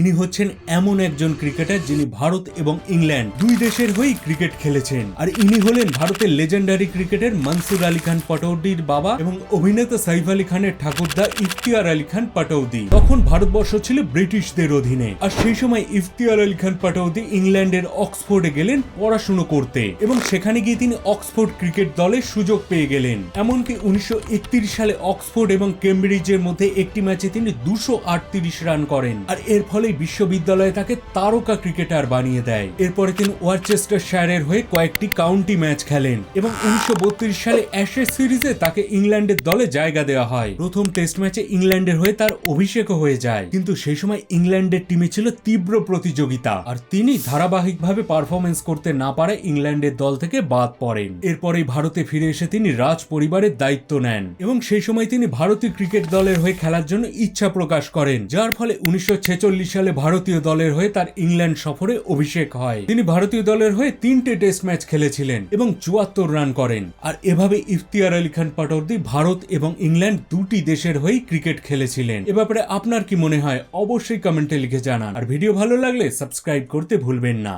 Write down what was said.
ইনি হচ্ছেন এমন একজন ক্রিকেটার যিনি ভারত এবং ইংল্যান্ড দুই দেশের হয়েই ক্রিকেট খেলেছেন। আর ইনি হলেন ভারতের লেজেন্ডারি ক্রিকেটার মনসুর আলী খান পাটৌদির বাবা এবং অভিনেতা সাইফ আলী খানের ঠাকুরদা ইফতিয়ার আলী খান পাটৌদি। তখন ভারতবর্ষ ছিল ব্রিটিশদের অধীনে, আর সেই সময় ইফতিয়ার আলী খান পাটৌদি ইংল্যান্ডের অক্সফোর্ডে গেলেন পড়াশুনো করতে এবং সেখানে গিয়ে তিনি অক্সফোর্ড ক্রিকেট দলের সুযোগ পেয়ে গেলেন। এমনকি 1931 সালে অক্সফোর্ড এবং কেমব্রিজের মধ্যে একটি ম্যাচে তিনি 238 রান করেন, আর এর ফলে বিশ্ববিদ্যালয়ে তাকে তারকা ক্রিকেটার বানিয়ে দেয়। এরপরে তিনি ওয়ারচেস্টারশায়ারের হয়ে কয়েকটি কাউন্টি ম্যাচ খেলেন এবং 1932 সালে অ্যাশেজ সিরিজে তাকে ইংল্যান্ডের দলে জায়গা দেওয়া হয়। প্রথম টেস্ট ম্যাচে ইংল্যান্ডের হয়ে তার অভিষেকও হয়ে যায়, কিন্তু সেই সময় ইংল্যান্ডের টিমে ছিল তীব্র প্রতিযোগিতা আর তিনি ধারাবাহিকভাবে পারফরমেন্স করতে না পারে ইংল্যান্ডের দল থেকে বাদ পড়েন। এরপরেই ভারতে ফিরে এসে তিনি রাজ পরিবারের দায়িত্ব নেন এবং সেই সময় তিনি ভারতীয় ক্রিকেট দলের হয়ে খেলার জন্য ইচ্ছা প্রকাশ করেন, যার ফলে 1946 সালে ভারতীয় দলের হয়ে তার ইংল্যান্ড সফরে অভিষেক হয়। তিনি ভারতীয় দলের হয়ে 3টে টেস্ট ম্যাচ খেলেছিলেন এবং 74 রান করেন। আর এভাবে ইফতিয়ার আলী খান পাটৌদি ভারত এবং ইংল্যান্ড দুটি দেশের হয়েই ক্রিকেট খেলেছিলেন। এ ব্যাপারে আপনার কি মনে হয় অবশ্যই কমেন্টে লিখে জানান, আর ভিডিও ভালো লাগলে সাবস্ক্রাইব করতে ভুলবেন না।